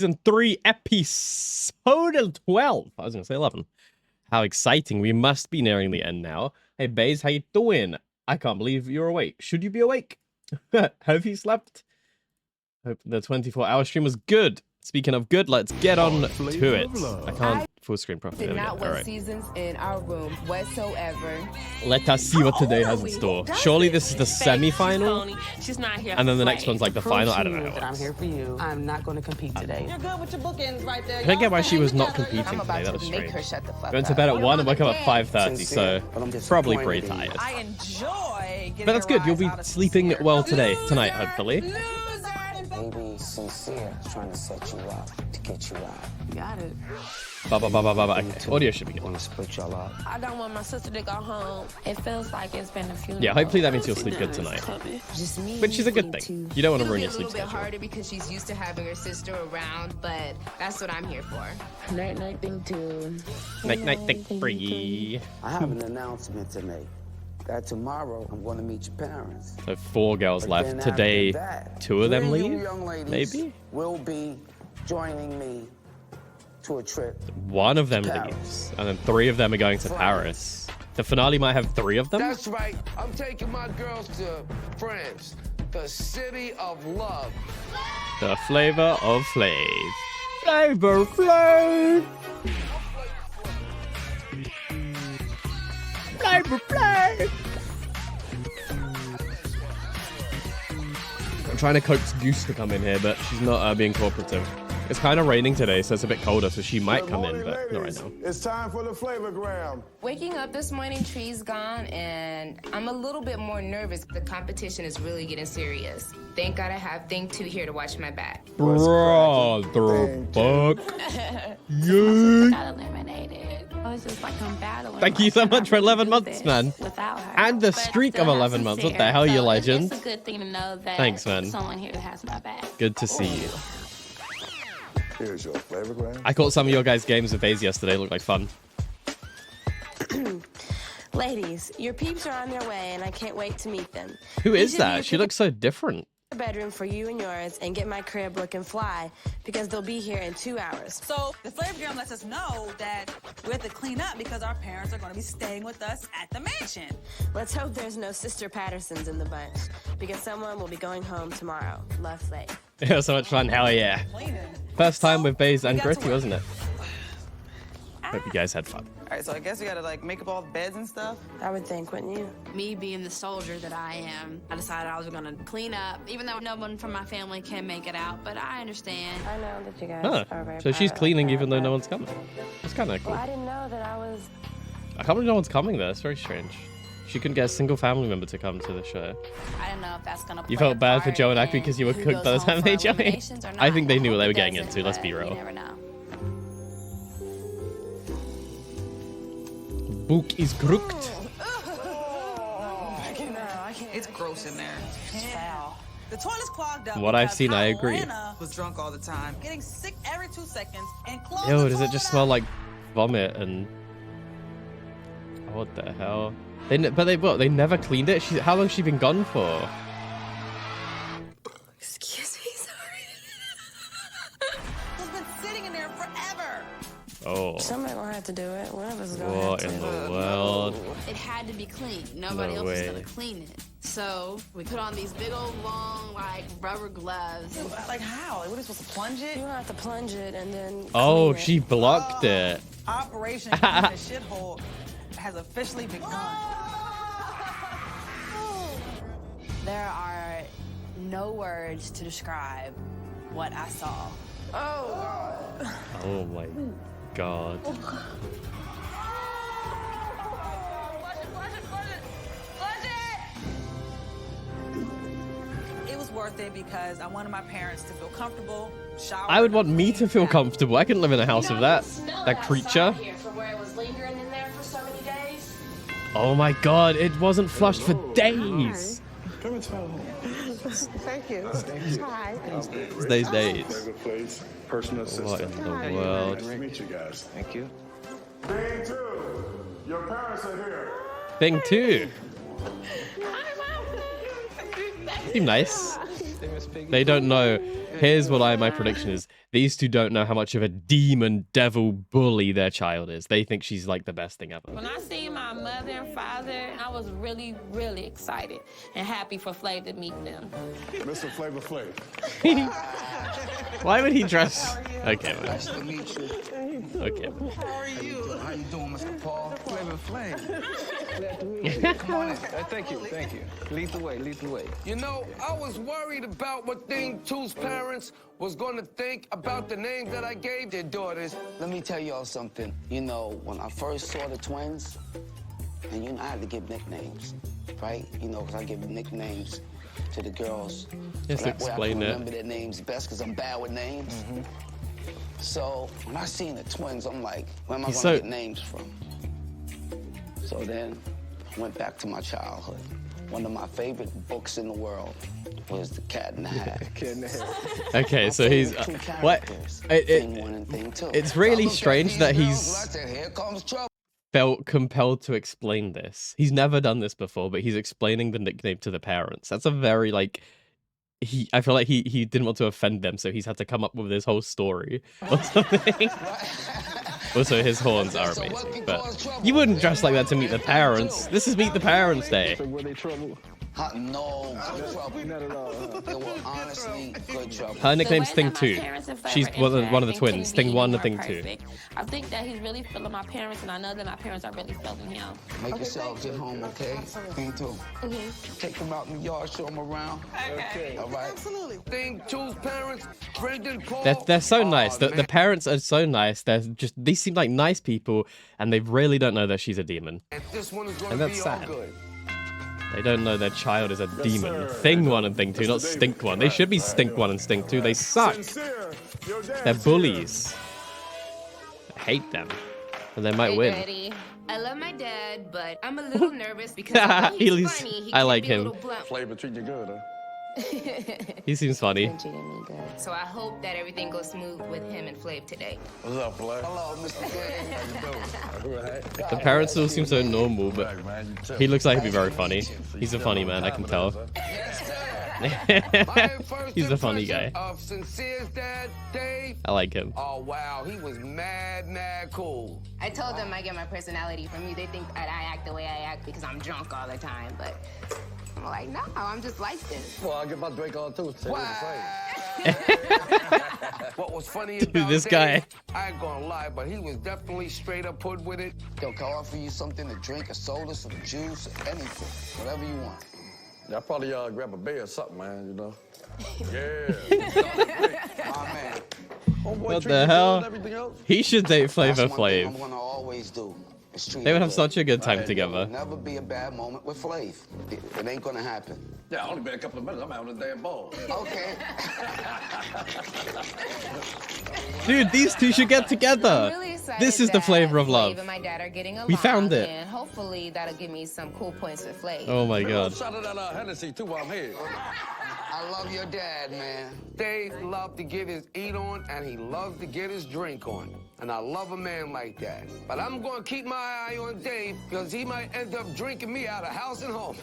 Season 3, episode 12. I was going to say 11. How exciting. We must be nearing the end now. Hey, Baze, how you doing? I can't believe you're awake. Should you be awake? Have you slept? Hope the 24-hour stream was good. Speaking of good, let's get on to it. I can't full screen properly. Did not want right. seasons in our room whatsoever. Let us see what today has in store. Surely this is the semi-final, She's not here. and then the next one's like the final. I don't know. I'm here for you. I'm not going to compete today. You're good with your bookings right there. I don't get why she was not competing I'm today. about That was to make strange. her shut the fuck Went to up. bed at 1 and woke up at 5:30, so probably pretty tired. I enjoy getting But that's good. You'll be sleeping well tonight, hopefully. Maybe sincere is trying to set you up to get you out. Got it. Okay. Audio should be good. Want to split y'all up. I don't want my sister to go home. It feels like it's been a funeral. Yeah, hopefully that means you'll sleep good tonight. Just me Which is a good thing. You don't want to ruin your It'll sleep be a little bit schedule. harder because she's used to having her sister around, but that's what I'm here for. Night night thing too. Night, think free. I have an announcement to make. That tomorrow I'm going to meet your parents. So 4 girls But left. then after Today, that, 2 of them 3 leave? you young ladies Maybe? will be joining me to a trip. 1 of them Paris. leaves. And then 3 of them are going to Paris. The finale might have 3 of them? That's right. I'm taking my girls to France, the city of love. The flavor of Flav. Flavor Flav! Flavor Flav! I'm trying to coax Goose to come in here, but she's not being cooperative. It's kind of raining today, so it's a bit colder, so she might come in, but not right now. It's time for the Flavorgram. Waking up this morning, tree's gone, and I'm a little bit more nervous. The competition is really getting serious. Thank God I have Thing 2 here to watch my back. Brother Buck. Yeah. Got eliminated. I was just like I'm battling. Thank you so much for 11 months, man. Without her. And the But I streak still of have 11 months. What the Sincere, hell, you so legend? It's a good thing to know that Thanks, man. someone here has my back. Good to see you. Here's your Flavorgram. I caught some of your guys' games with Baze yesterday. Looked like fun. Ladies, your peeps are on their way, and I can't wait to meet them. Who is Each of that? you She pick looks so different. a bedroom for you and yours, and get my crib looking fly, because they'll be here in 2 hours. So the Flavorgram lets us know that we have to clean up because our parents are going to be staying with us at the mansion. Let's hope there's no Sister Pattersons in the bunch, because someone will be going home tomorrow. Love, Flav. It was so much fun. Hell yeah. Cleaning. First time with Baze and We got to Gritty, work. wasn't it? Hope you guys had fun. All right, so I guess we got to like make up all the beds and stuff. I would think, wouldn't you? Me being the soldier that I am, I decided I was gonna clean up, even though no one from my family can make it out, but I understand. I know that you guys Huh. are very So she's proud of cleaning that, even though no but- one's coming. That's kind of cool. Well, I didn't know that I was... I can't believe no one's coming there. It's very strange. She couldn't get a single family member to come to the show. I don't know if that's gonna. You play felt a bad for part Joe and Aki in because you were who cooked goes by the time home they for joined. eliminations or I not. think they knew what they were Hope it getting doesn't, into, let's but be real. You never know. Book is crooked. It's gross in there. It's foul. The toilet's clogged up. What I've because seen, I agree. Atlanta was drunk all the time, getting sick every 2 seconds, and closed Yo, the does it just toilet smell out. like vomit and... Oh, what the hell? They never cleaned it? How long has she been gone for? Excuse me, sorry. It's been sitting in there forever. Oh. Somebody gonna have to do it. One of us is gonna What have in to. the world? It had to be clean. Nobody No else was way. gonna clean it. So we put on these big old long like rubber gloves. Like how? Like, what are we supposed to plunge it? You don't have to plunge it and then. Oh, clean it. she blocked it. Operation Clean the Shithole has officially begun. There are no words to describe what I saw. Oh my god. It was worth it because I wanted my parents to feel comfortable, shower. I would want me to feel comfortable. I couldn't live in a house of that. That creature. From where it was lingering in there for so many days. Oh my god, it wasn't flushed for days. Come and tell me. Thank you. Hi. It's those days. Flavor Place, personal What in assistant. the world? Nice to meet you guys. Thank you. Thing 2, your parents are here. Thing 2. Seem nice. They don't know. Here's what my prediction is. These two don't know how much of a demon devil bully their child is. They think she's like the best thing ever. When I seen my mother and father, I was really, really excited and happy for Flav to meet them. Mr. Flavor Flav. Why would he dress? Okay, man. Nice to meet you. Okay. How are you? How you doing, Mr. Paul? Flavor Flav. Come on in. Thank you. Lead the way. You know, I was worried about what Thing 2's parents was going to think about the names that I gave their daughters. Let me tell y'all something. You know, when I first saw the twins, and you know, I had to give nicknames, right? You know, because I give nicknames to the girls. Just That way I explain can it. remember their names best because I'm bad with names. So when I seen the twins, I'm like, where am I going to get names from? So then I went back to my childhood. One of my favorite books in the world was The Cat in the Hat. Okay, so he's what? Thing 1 and Thing 2. It's really So I looked at strange these that girls, he's and I said, here comes trouble. felt compelled to explain this. He's never done this before, but he's explaining the nickname to the parents. That's a very like I feel like he didn't want to offend them, so he's had to come up with this whole story or something. Also, his horns are amazing, but you wouldn't dress like that to meet the parents. This is Meet the Parents Day. No, good trouble. Not at all. They were honestly good trouble. Her nickname's Thing 2. She's one of the twins. Thing 1 and Thing 2. I think that he's really feeling my parents, and I know that my parents are really feeling him. Make yourselves at home, okay? Thing 2. Take them out in the yard, show them around. Okay. All right. Absolutely. Thing 2's parents, Brendan Paul. They're so nice. The parents are so nice. These seem like nice people, and they really don't know that she's a demon. This one is And going to that's be sad. all good. They don't know their child is a demon. Thing 1 and Thing 2, not Stink 1. They should be Stink 1 and Stink 2. They suck. They're bullies. I hate them. And they might Hey, win. Daddy. I love my dad, but I'm a little nervous because although he's He's- funny, he I can like be a him. little blunt. Flavor treat you good, huh? He seems funny. So I hope that everything goes smooth with him and Flav today. What's up, Flav? Hello, Mr. Flav. The parents all seem so normal, but he looks like he'd be very funny. He's a funny man, I can tell. He's a funny guy. Of Sincere's dad, Dave. I like him. Oh, wow. He was mad cool. I told them I get my personality from you. They think that I act the way I act because I'm drunk all the time, but I'm like, no, I'm just like this. Well, I get my drink on too. What was funny Dude, about this Dave, guy. I ain't gonna lie, but he was definitely straight up put with it. Yo, can I offer you something to drink, a soda, some juice, anything, whatever you want. Y'all probably grab a beer or something, man, you know. Yeah. My man. What the hell? He should date Flavor That's one thing I'm Flav. gonna always do. Is treat They would her have good. such a good time together. Never be a bad moment with Flav. It ain't gonna happen. Yeah, only been a couple of minutes. I'm having a damn ball. Okay. Dude, these two should get together. I'm really excited This is the that flavor of Flav love. and my dad are getting along. We found it. And hopefully that'll give me some cool points with Flav. Oh my god. Shout out that Hennessy too while I'm here. I love your dad, man. Dave loved to get his eat on, and he loved to get his drink on. And I love a man like that. But I'm gonna keep my eye on Dave, because he might end up drinking me out of house and home.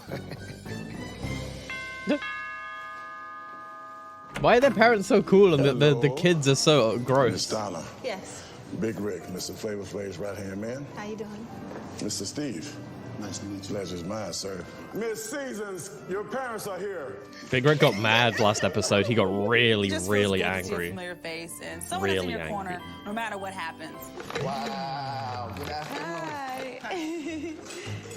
Why are their parents so cool and the kids are so Miss gross? Donna. Yes. Big Rick, Mr. Flavor Flav's right-hand man. How you doing? Mr. Steve. Nice to meet you. Pleasure's mine, sir. Miss Seasons, your parents are here. Big Rick got mad last episode. He got really, Just feels really good to see a angry. familiar face and someone that's in Really your corner, no matter what happens. Wow. Good afternoon. Hi.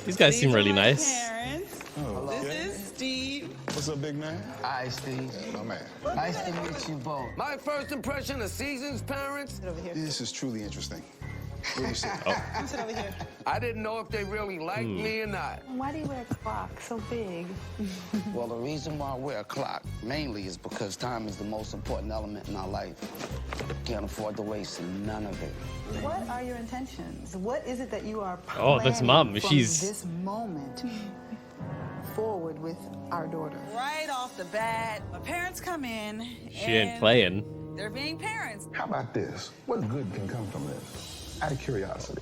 These guys seem really my nice. Parents. Oh, This is Steve. What's up, big man? Hi, Steve. My man. Nice to meet you both. My first impression of Season's parents, Sit over here. This is truly interesting. Where you sit? Come sit over here. I didn't know if they really liked me or not. Why do you wear a clock so big? Well, the reason why I wear a clock mainly is because time is the most important element in our life. Can't afford to waste none of it. What are your intentions? What is it that you are Oh, this mom, planning from she's- this moment forward with our daughter? Right off the bat, my parents come in. She ain't playing. They're being parents. How about this? What good can come from this? Out of curiosity.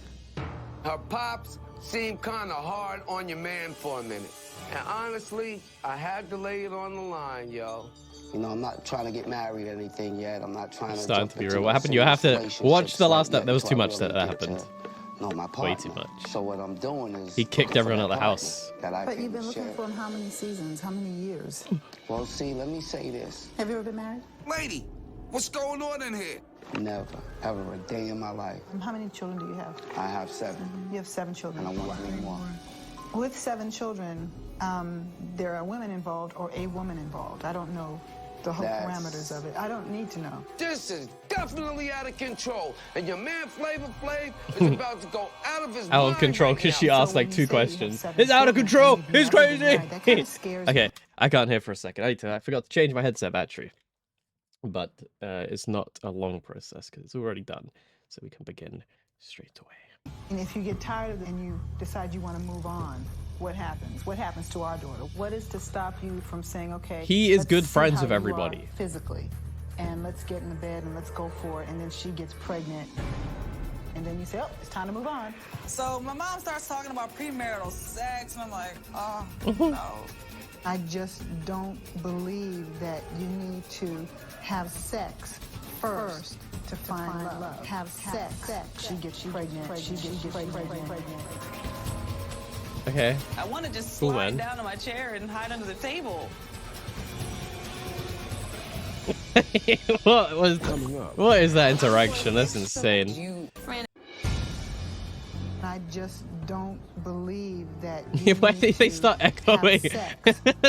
Her pops seemed kind of hard on your man for a minute. And honestly, I had to lay it on the line, yo. You know, I'm not trying to get married or anything yet. I'm not trying to. Starting to be real. What happened? You have to watch the last step. There was too much that happened. No, my partner. Way too much. So what I'm doing is he kicked everyone out of the house. But you've been looking for him how many seasons? How many years? Well, see, let me say this. Have you ever been married? Lady, what's going on in here? Never, ever a day in my life. How many children do you have? I have 7. You have 7 children. And I want 3 more. With 7 children, there are women involved or a woman involved. I don't know the whole parameters of it. I don't need to know. This is definitely out of control, and your man Flavor Flav is about to go out of his mind. Out of control because she asked like 2 questions. It's out of control. He's crazy. That kind of scares okay, I can't hear for a second. I forgot to change my headset battery, but it's not a long process because it's already done, so we can begin straight away. And if you get tired of it and you decide you want to move on, what happens? What happens to our daughter? What is to stop you from saying, okay, he is good friends with everybody physically, and let's get in the bed and let's go for it, and then she gets pregnant, and then you say, oh, it's time to move on. So my mom starts talking about premarital sex, and I'm like, oh, no. I just don't believe that you need to have sex first to find love. Have sex. She gets pregnant. She gets pregnant. Okay. I want to just cool, slide man. down to my chair and hide under the table. What is that interaction? That's insane. I just don't believe that Why did they start echoing?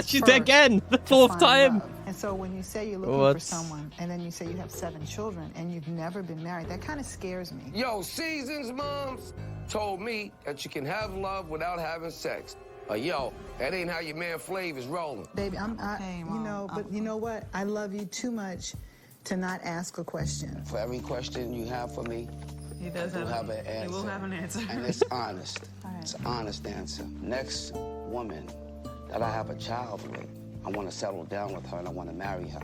She's there again, the 4th time. And so when you say you're looking for someone, and then you say you have 7 children, and you've never been married, that kind of scares me. Yo, Seasons moms told me that you can have love without having sex. Yo, that ain't how your man Flav is rolling. Baby, but you know what? I love you too much to not ask a question. For every question you have for me, he does have an answer. He will have an answer. And it's honest. It's an honest answer. Next woman that I have a child with, I want to settle down with her and I want to marry her.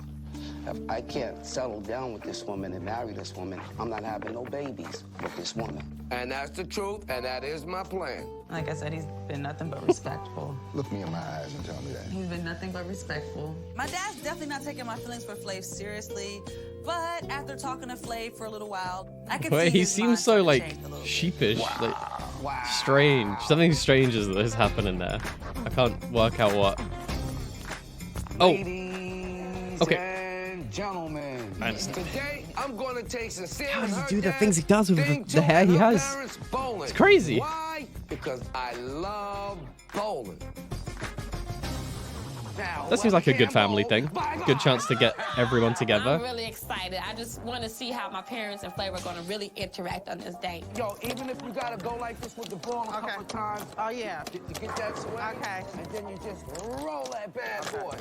If I can't settle down with this woman and marry this woman, I'm not having no babies with this woman. And that's the truth, and that is my plan. Like I said, he's been nothing but respectful. Look me in my eyes and tell me that. He's been nothing but respectful. My dad's definitely not taking my feelings for Flav seriously, but after talking to Flav for a little while, I can see he his seems mind so starting to like change a little sheepish, bit. like strange. Something strange is happening there. I can't work out what. Oh. Ladies and gentlemen, today I'm going to take Sincere. How does he do the things he does with the hair he has? It's crazy. Why? Because I love bowling. Now, That seems like a good family thing. Good chance to get everyone together. I'm really excited. I just want to see how my parents and Flavor are going to really interact on this date. Yo, even if you gotta go like this with the ball a couple times. Oh, yeah. To get that swing. Okay. And then you just roll that bad boy.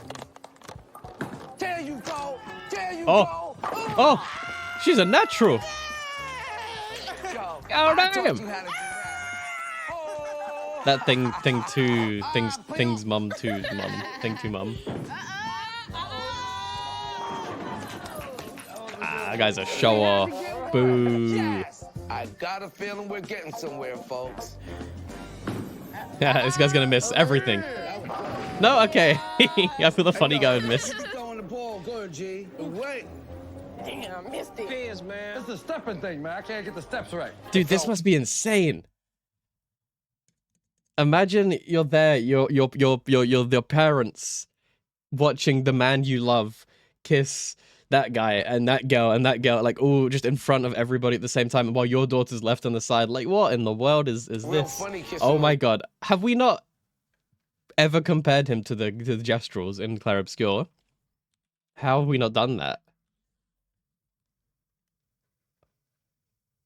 There you go. There you go. Oh, she's a natural. Yo, Oh, I taught damn. you how to do that. That thing's mum to mum. Thing to mum. That guy's a show off. Boo. Yes. I got a feeling we're getting somewhere, folks. Yeah, this guy's gonna miss everything. No, okay. I feel the funny guy would miss. Throwing the ball good, G. Wait. Damn, I missed it. Cheers, man. It's the stepping thing, man. I can't get the steps right. Dude, this must be insane. Imagine you're there, your parents watching the man you love kiss that guy and that girl, like, oh, just in front of everybody at the same time, while your daughter's left on the side. Like, what in the world is this? Oh my god. Have we not ever compared him to the Gestrels in Claire Obscure? How have we not done that?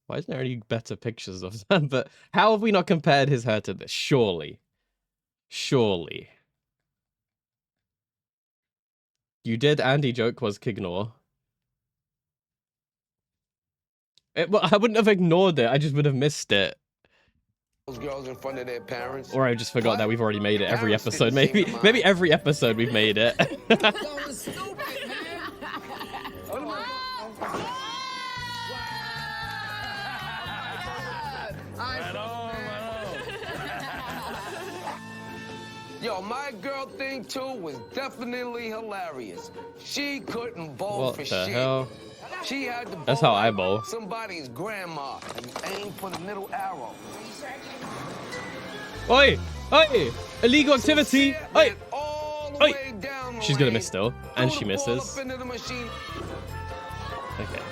Why isn't there any better pictures of them? But how have we not compared his hair to this? Surely. Surely. You did Andy joke was Kignor. Well, I wouldn't have ignored it. I just would have missed it. Those girls in front of their parents. Or I just forgot that we've already made it every episode. Maybe every episode we've made it. Yo, my girl thing too was definitely hilarious. She couldn't bowl What for the shit. hell? She had to bowl That's how I like bowl. somebody's grandma and aim for the middle arrow. Oi! Oi! Illegal activity! Oi! Oi! She's gonna miss still, and she misses. Okay.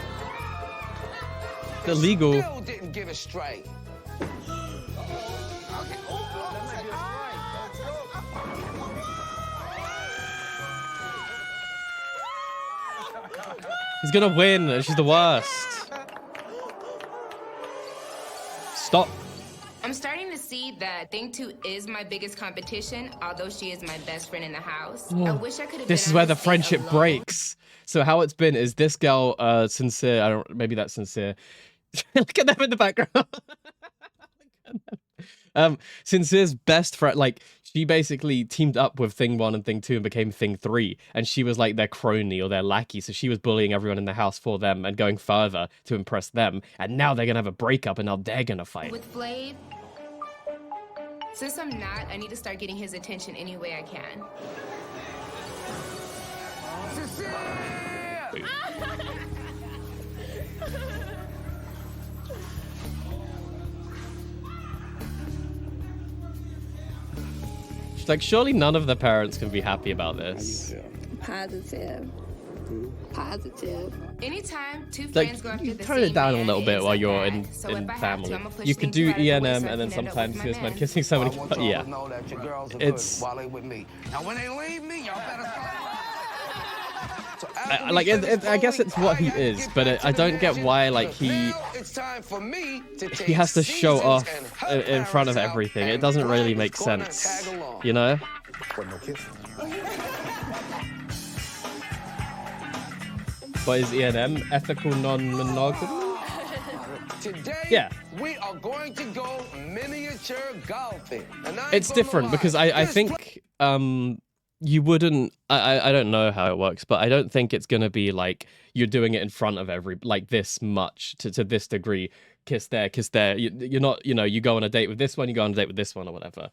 Illegal. Still didn't get it straight. He's gonna win. She's the worst. Stop. I'm starting to see that Thing 2 is my biggest competition, although she is my best friend in the house. I wish I could have. This is where the friendship breaks. So how it's been is this girl, Sincere. I don't. Maybe that's Sincere. Look at them in the background. Sincere's best friend, like, she basically teamed up with Thing 1 and Thing 2 and became Thing 3, and she was like their crony or their lackey, so she was bullying everyone in the house for them and going further to impress them, and now they're gonna have a breakup and now they're gonna fight. With Flav, since I'm not, I need to start getting his attention any way I can. She's like, surely none of the parents can be happy about this. Positive. Positive. Anytime two Like, friends go after you the turn it same down a man, little bit it's while like you're that. in So if I have to, family. I'ma push You could things do right out of the way ENM so I and can then end up sometimes with see my this man man. kissing so many. I want y'all Yeah. to know that your girls are It's good while they with me. Now when they leave me, y'all better start. So I guess it's what he is, but I don't get why like he has to show off in front of everything. It doesn't really make sense, you know? What is ENM? Ethical non-monogamy? Today, yeah. We are going to go miniature golfing. And It's different because I think you wouldn't. I don't know how it works, but I don't think it's gonna be like you're doing it in front of like this much to this degree. Kiss there, kiss there. You're not, you go on a date with this one, you go on a date with this one or whatever.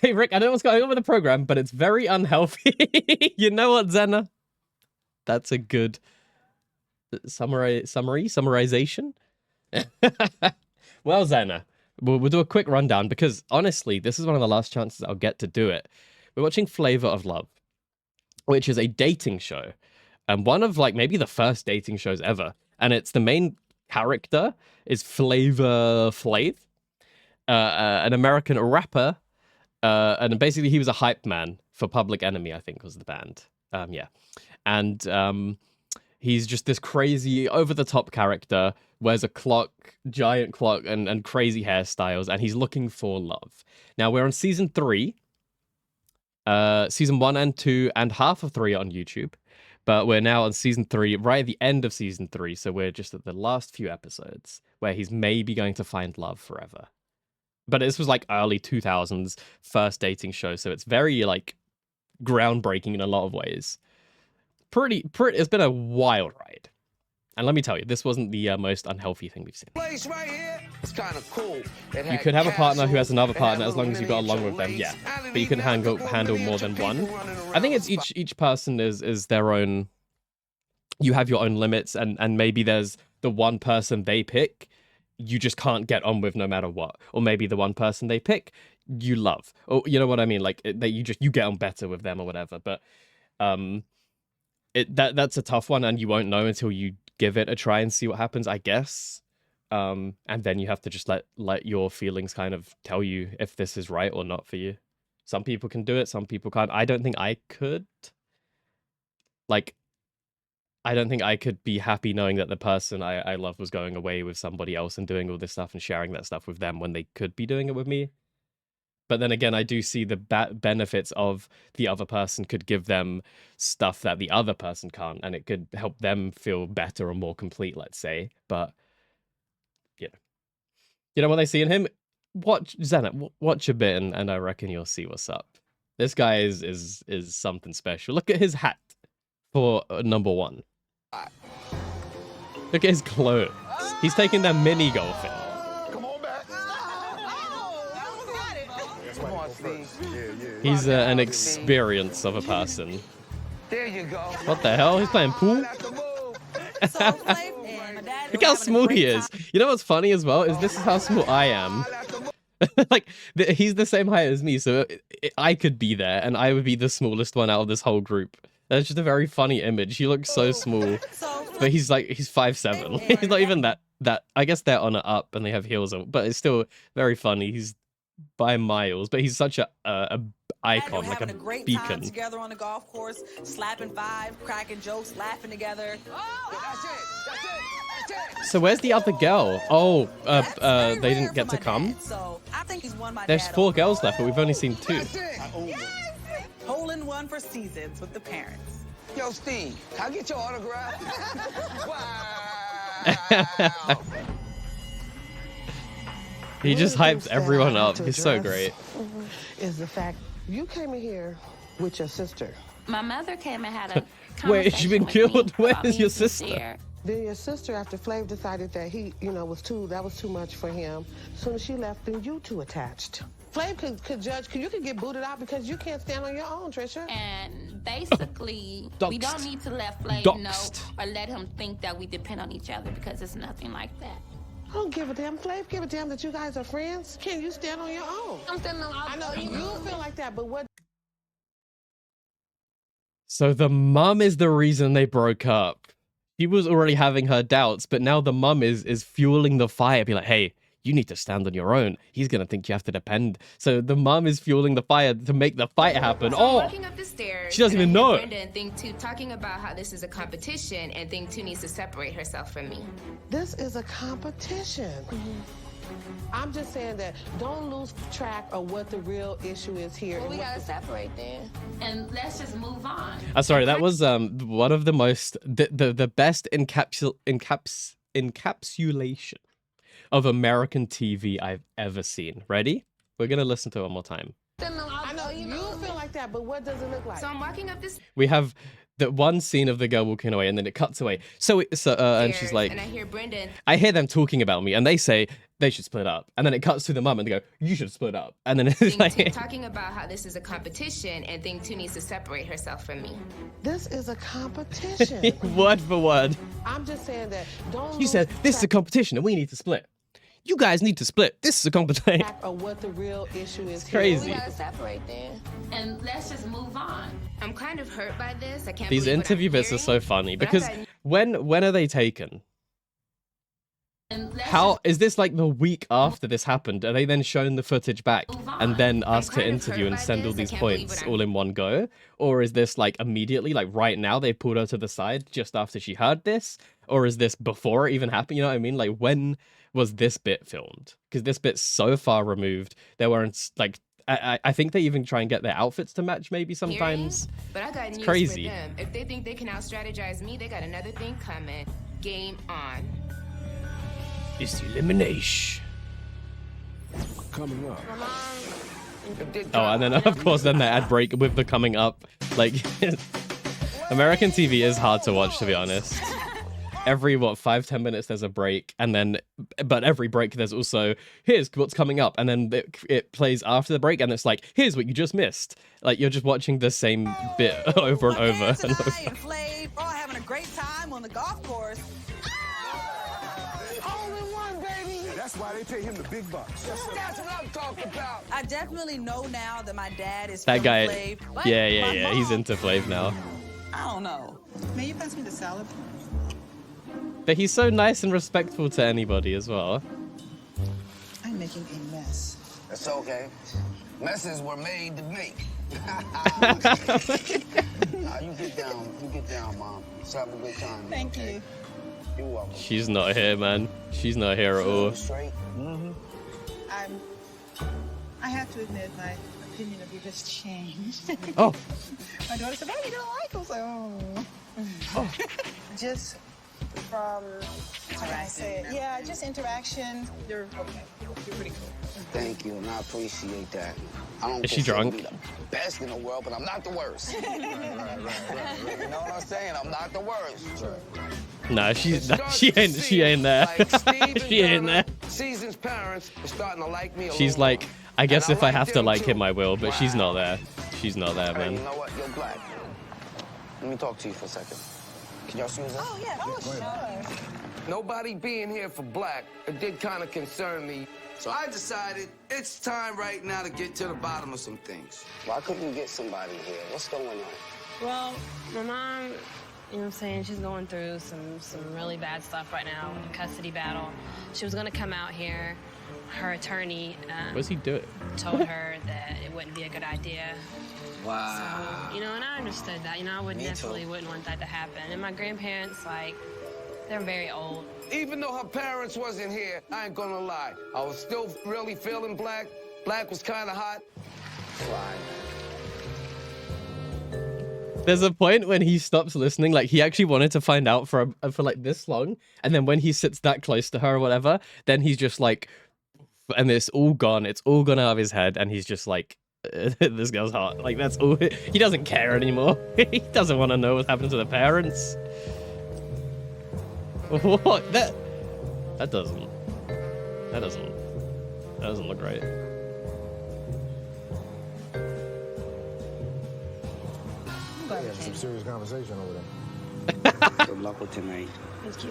Hey Rick, I don't know what's going on with the program, but it's very unhealthy. You know what, Zena? That's a good summarization. Well, Zena, we'll do a quick rundown because honestly, this is one of the last chances I'll get to do it. We're watching Flavor of Love, which is a dating show, and one of like maybe the first dating shows ever. And it's the main character is Flavor Flav, an American rapper, and basically he was a hype man for Public Enemy, I think was the band. Yeah, and he's just this crazy, over-the-top character, wears a clock, giant clock, and crazy hairstyles, and he's looking for love. Now, we're on Season 3, Season 1 and 2, and half of 3 on YouTube, but we're now on Season 3, right at the end of Season 3, so we're just at the last few episodes, where he's maybe going to find love forever. But this was, like, early 2000s first dating show, so it's very, like, groundbreaking in a lot of ways. Pretty, it's been a wild ride. And let me tell you, this wasn't the most unhealthy thing we've seen. Place right here, it's kind of cool. You could have a partner who has another partner as long as you got along with them, yeah. But you can handle more than one. I think it's each person is their own. You have your own limits, and maybe there's the one person they pick you just can't get on with no matter what, or maybe the one person they pick you love, or you know what I mean, like that you get on better with them or whatever. But that's a tough one, and you won't know until you give it a try and see what happens, I guess. And then you have to just let your feelings kind of tell you if this is right or not for you. Some people can do it, some people can't. I don't think I could. Like, I don't think I could be happy knowing that the person I love was going away with somebody else and doing all this stuff and sharing that stuff with them when they could be doing it with me. But then again, I do see the benefits of the other person could give them stuff that the other person can't, and it could help them feel better or more complete, let's say. But, you know what they see in him? Watch, Zena, watch a bit, and I reckon you'll see what's up. This guy is something special. Look at his hat for number 1. Look at his clothes. He's taking that mini golfing. Come on back. Come on, Steve. Yeah. He's an experience of a person. There you go. What the hell? He's playing pool? Look how small he is. You know what's funny as well is this is how small I am. Like he's the same height as me, so I could be there and I would be the smallest one out of this whole group. That's just a very funny image. He looks so small, but he's 5'7". He's not even that. I guess they're on an up and they have heels on, but it's still very funny. He's by miles, but he's such a icon, like a great beacon. Time together on the golf course, slapping five, cracking jokes, laughing together. So where's the other girl? Oh, they didn't get to come? So I think he's won my There's 4 girls left, but we've only seen 2. Hole in one for seasons with the parents. Yo, Steve, can I get your autograph? Wow. He just hypes everyone up. He's so great. Is the fact you came in here with your sister. My mother came and had a Wait, she's been killed? Where's your sister? Then your sister, after Flav decided that he, was too much for him. As soon as she left, then you two attached. Flav could judge, you could get booted out because you can't stand on your own, Trisha. And basically, we don't need to let Flav know or let him think that we depend on each other because it's nothing like that. I don't give a damn. Flav give a damn that you guys are friends. Can you stand on your own? I know you feel like that, but what? So the mum is the reason they broke up. She was already having her doubts, but now the mum is fueling the fire. Be like, hey, you need to stand on your own. He's gonna think you have to depend. So the mum is fueling the fire to make the fight happen. So oh, walking up the stairs, she doesn't even know. Brenda and Thing 2 talking about how this is a competition and Thing 2 needs to separate herself from me. This is a competition. I'm just saying that don't lose track of what the real issue is here. Well, we gotta separate then, and let's just move on. Sorry, that was one of the most the best encapsulation of American TV I've ever seen. Ready? We're gonna listen to it one more time. I know you feel like that, but what does it look like? So I'm walking up this. We have the one scene of the girl walking away, and then it cuts away. And she's like, and I hear Brenda. I hear them talking about me, and they say they should split up. And then it cuts to the mum, and they go, you should split up. And then it's like talking about how this is a competition, and Thing 2 needs to separate herself from me. This is a competition. Word for word. I'm just saying that don't. You said this is a competition, and we need to split. You guys need to split. This is a competition. Of what the real issue is. It's crazy. We gotta separate then, and let's just move on. I'm kind of hurt by this. I can't. These interview bits are so funny because when are they taken? How is this like the week after this happened? Are they then shown the footage back and then asked to interview and send all these points all in one go? Or is this like immediately, like right now they pulled her to the side just after she heard this? Or is this before it even happened? You know what I mean? Like when was this bit filmed? Because this bit's so far removed. There weren't like I think they even try and get their outfits to match maybe sometimes. But I got it's news crazy. for them. If they think they can out-strategize me, they got another thing coming. Game on. It's elimination. Coming up. Oh, and then of course then the ad break with the coming up. Like American TV is hard to watch, to be honest. Every 5-10 minutes there's a break, and then but every break there's also here's what's coming up, and then it plays after the break, and it's like here's what you just missed. Like you're just watching the same bit over and over and over. And Flav all having a great time on the golf course. That's why they pay him the big bucks. That's what I'm talking about. I definitely know now that my dad is That guy, Flav, but yeah, he's into Flav now. I don't know. May you pass me the salad? But he's so nice and respectful to anybody as well. I'm making a mess. That's okay. Messes were made to make. You get down, Mom. Let's have a good time. Thank you. You're welcome. She's not here, man. She's not here at all. Straight. I have to admit, my opinion of you has changed. Oh. My daughter said, "Oh, you don't like?" I was like, "Oh." Just from, how can I say it? Yeah, just interaction. You're okay. You're pretty cool. Thank you, and I appreciate that. I don't Is she consider drunk? me the best in the world, but I'm not the worst. Right. You know what I'm saying? I'm not the worst. No, she ain't there. She ain't there. Season's parents are starting to like me a She's little like, more. I guess And if I like have to them like too. him, I will, but she's not there. she's not there, man. Hey, you know what? Yo, Black. Let me talk to you for a second. Can y'all excuse us? Oh, yeah. Oh, sure. Nobody being here for Black, it did kind of concern me. So I decided it's time right now to get to the bottom of some things. Why couldn't you get somebody here? What's going on? Well, my mom, you know what I'm saying, she's going through some really bad stuff right now, a custody battle. She was going to come out here. Her attorney what's he doing? told her that it wouldn't be a good idea. Wow. So, you know, and I understood that. You know, I wouldn't want that to happen. And my grandparents, like, they're very old. Even though her parents wasn't here, I ain't gonna lie. I was still really feeling Black. Black was kind of hot. There's a point when he stops listening, like he actually wanted to find out for like this long, and then when he sits that close to her or whatever, then he's just like, and it's all gone out of his head, and he's just like, this girl's hot. Like that's all. He doesn't care anymore. He doesn't want to know what's happened to the parents. What? That doesn't look right. We had some serious conversation over there. Good luck with tonight. Thank you.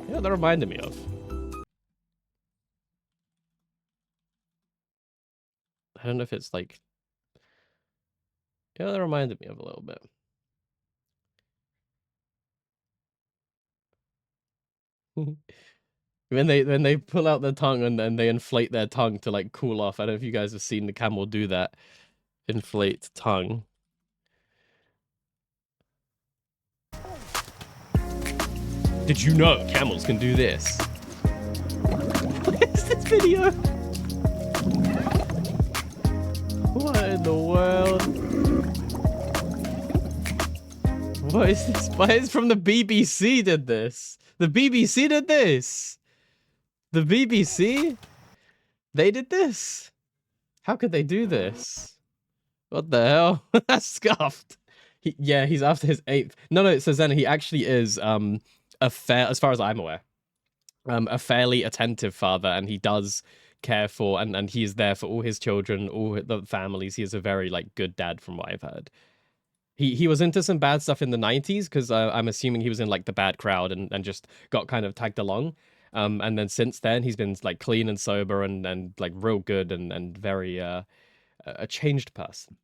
Yeah, that reminded me of. I don't know if it's like. Yeah, that reminded me of a little bit. when they pull out their tongue and then they inflate their tongue to like cool off. I don't know if you guys have seen the camel do that. Inflate tongue. Did you know camels can do this? What is this video? What in the world? What is this? It's from the BBC did this. The BBC did this. The BBC? They did this? How could they do this? What the hell? That's scuffed. Yeah, he's after his 8th. No, it says then he actually is as far as I'm aware, a fairly attentive father, and he does care for and he is there for all his children, all the families. He is a very like good dad from what I've heard. He was into some bad stuff in the 90s because I'm assuming he was in like the bad crowd and just got kind of tagged along. And then since then he's been like clean and sober and like real good and very a changed person.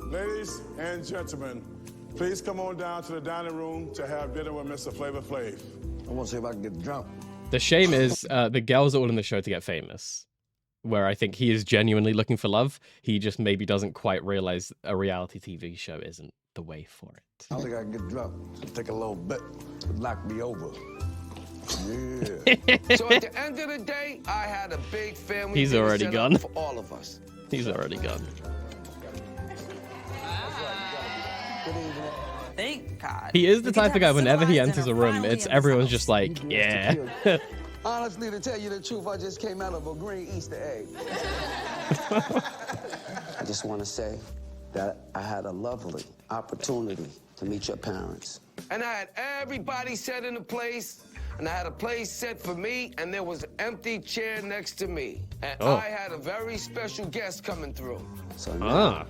Ladies and gentlemen, please come on down to the dining room to have dinner with Mr. Flavor Flav. I want to see if I can get drunk. The shame is the girls are all in the show to get famous, where I think he is genuinely looking for love. He just maybe doesn't quite realize a reality TV show isn't the way for it. I don't think I can get drunk. Take a little bit. Knock me over. Yeah. So at the end of the day, I had a big family. He's already gone. For all of us. He's already gone. Thank God. He is the type of guy, whenever he enters a room, everyone's just like, yeah. Honestly, to tell you the truth, I just came out of a green Easter egg. I just want to say that I had a lovely opportunity to meet your parents. And I had everybody set in a place, and I had a place set for me, and there was an empty chair next to me. And I had a very special guest coming through. So now,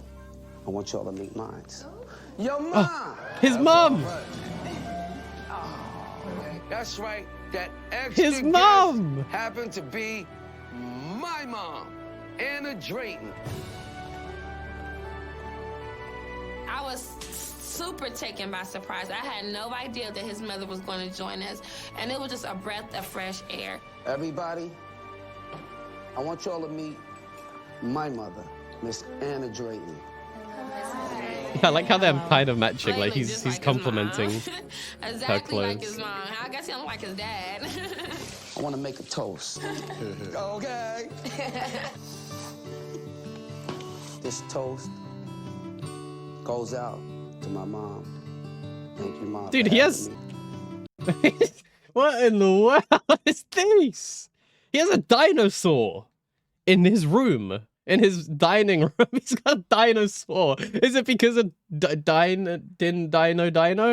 I want y'all to meet mine. Your mom! Oh, his mom! That's right. That extra his mom guest happened to be my mom, Anna Drayton. I was super taken by surprise. I had no idea that his mother was going to join us, and it was just a breath of fresh air. Everybody, I want y'all to meet my mother, Miss Anna Drayton. I like how they're kind of matching. Like he's complimenting exactly her clothes. like his mom. I guess he don't like his dad. I want to make a toast. Okay. This toast goes out to my mom. Thank you, Mom. Dude, he has... What in the world is this? He has a dinosaur in his room. In his dining room, he's got a dinosaur. Is it because of dino?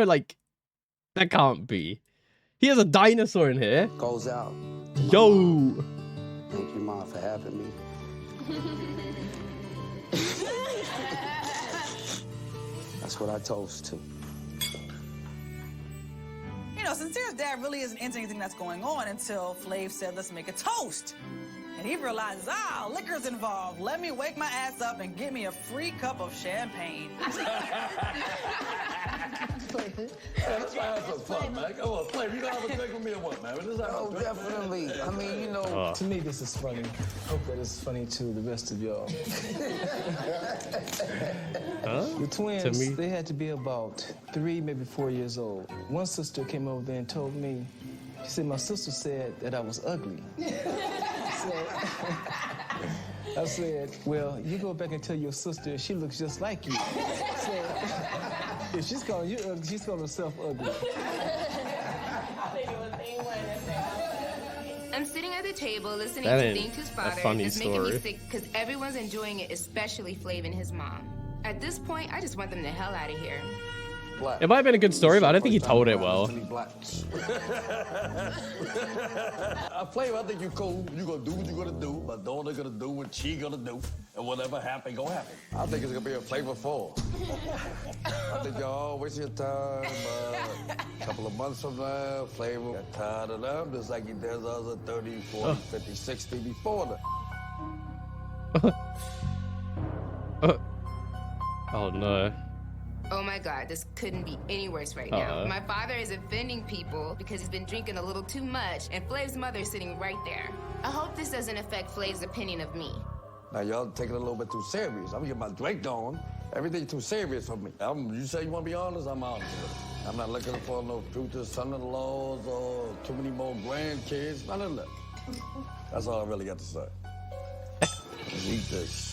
Like, that can't be. He has a dinosaur in here. Goes out. Yo. Thank you, Mom, for having me. That's what I toast to. You know, Sincere's dad really isn't into anything that's going on until Flav said, let's make a toast. And he realizes, liquor's involved. Let me wake my ass up and get me a free cup of champagne. Let's have some fun, man. Come on, Flav, you gonna have a drink with me or what, man? Oh, definitely. I mean, you know. To me, this is funny. Hope that it's funny to the rest of y'all. The twins, they had to be about 3, maybe 4 years old. One sister came over there and told me, she said, my sister said that I was ugly. So I said, well, you go back and tell your sister she looks just like you. So if she's calling you ugly, she's calling herself ugly. I'm sitting at the table listening That to ain't Thing Two's a father, funny and it's making me story. sick because everyone's enjoying it, especially Flav and his mom. At this point, I just want them the hell out of here. It might have been a good story, but I don't think he told it well. Flav, I think you cool. You gonna do what you gonna do. My daughter gonna do what she gonna do. And whatever happen, go happen. I think it's gonna be a flavor fall. I think y'all waste your time. A couple of months from now, Flavor got tired of them, just like he does other 30, 40, 50, 60 before them. Oh no. Oh my God, this couldn't be any worse right now. My father is offending people because he's been drinking a little too much, and Flav's mother is sitting right there. I hope this doesn't affect Flav's opinion of me. Now, y'all taking it a little bit too serious. I'm getting my drink on. Everything too serious for me. You say you want to be honest, I'm honest with it. I'm not looking for no future son-in-laws or too many more grandkids. None of that. That's all I really got to say. Eat this.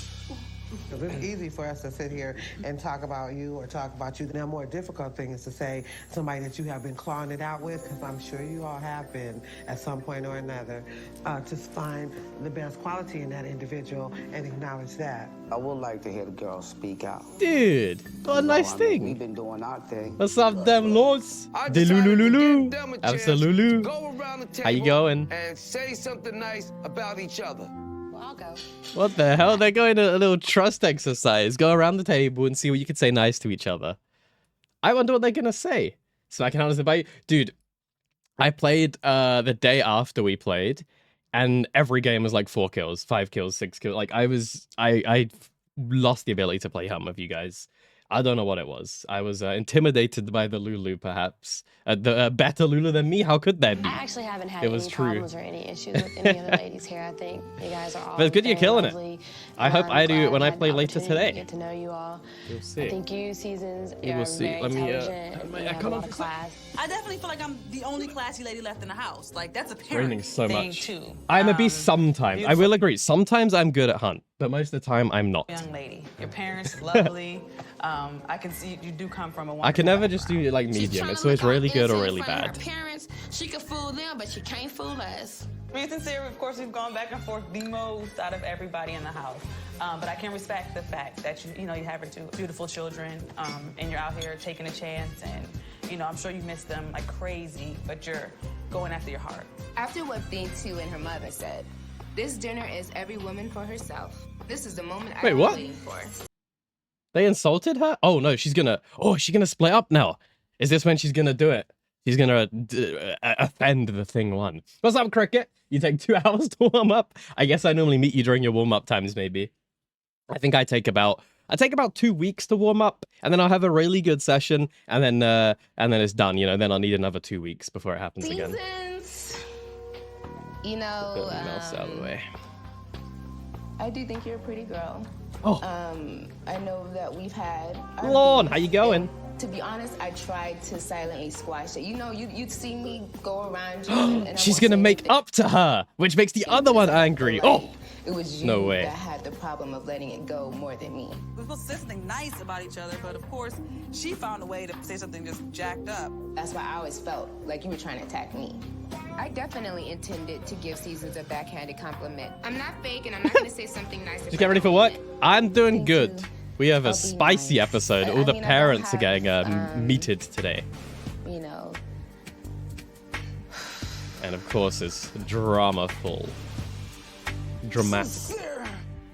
Because it's easy for us to sit here and talk about you or talk about you. Now, more difficult thing is to say somebody that you have been clawing it out with, because I'm sure you all have been at some point or another, to find the best quality in that individual and acknowledge that. I would like to hear the girls speak out. Dude, what a nice thing. We've been doing our thing. What's up, them lords? Delulululu. Absolutely. How you going? And say something nice about each other. I'll go. What the hell? They're going to a little trust exercise. Go around the table and see what you can say nice to each other. I wonder what they're going to say. So I can honestly buy you. Dude, I played the day after we played, and every game was like 4 kills, 5 kills, 6 kills. Like I lost the ability to play Hunt with you guys. I don't know what it was. I was intimidated by the Lulu, perhaps. The better Lulu than me? How could that be? I actually haven't had It any was true. problems or any issues with any of the ladies here. I think you guys are all But it's good you're very killing lovely. it. I hope I do when I Glad play had the later opportunity to today. Get to know you all. You'll see. I think you, Seasons, You you're will see. very Let me, intelligent. have my and you have aircon a on lot for of a sec. class. I definitely feel like I'm the only classy lady left in the house. Like, that's a It's parent raining so thing, much. too. I'm a beast sometimes. I will agree. Sometimes I'm good at Hunt, but most of the time I'm not. Young lady, your parents lovely. I can see you do come from a I can never just do like medium. It's always really good or really bad. Parents, she can fool them, but she can't fool us. Me and Sincere, of course, we've gone back and forth the most out of everybody in the house. But I can respect the fact that you have your 2 beautiful children, and you're out here taking a chance, and I'm sure you miss them like crazy, but you're going after your heart. After what Thing 2 and her mother said, this dinner is every woman for herself. This is the moment I've been what? waiting for. They insulted her? Oh no, she's gonna split up now. Is this when she's gonna do it? She's gonna offend the Thing 1. What's up, Cricket? You take 2 hours to warm up? I guess I normally meet you during your warm-up times, maybe. I think I take about 2 weeks to warm up, and then I'll have a really good session, and then it's done. Then I'll need another 2 weeks before it happens again. Seasons. Put the mouse out of the way. I do think you're a pretty girl. Oh. I know that we've had. our Lorne, beef, how you going? and to be honest, I tried to silently squash it. You'd see me go around you. and I She's won't gonna say make anything. up to her, which makes the other one angry. Oh, It was you no way. that had the problem of letting it go more than me. We're supposed to say something nice about each other, but of course, she found a way to say something just jacked up. That's why I always felt like you were trying to attack me. I definitely intended to give Seasons a backhanded compliment. I'm not fake, and I'm not going to say something nice. Just get ready for work. I'm doing good. We have a spicy episode. All the I don't parents are have, getting meted today. You know, And of course, it's drama full. dramatic.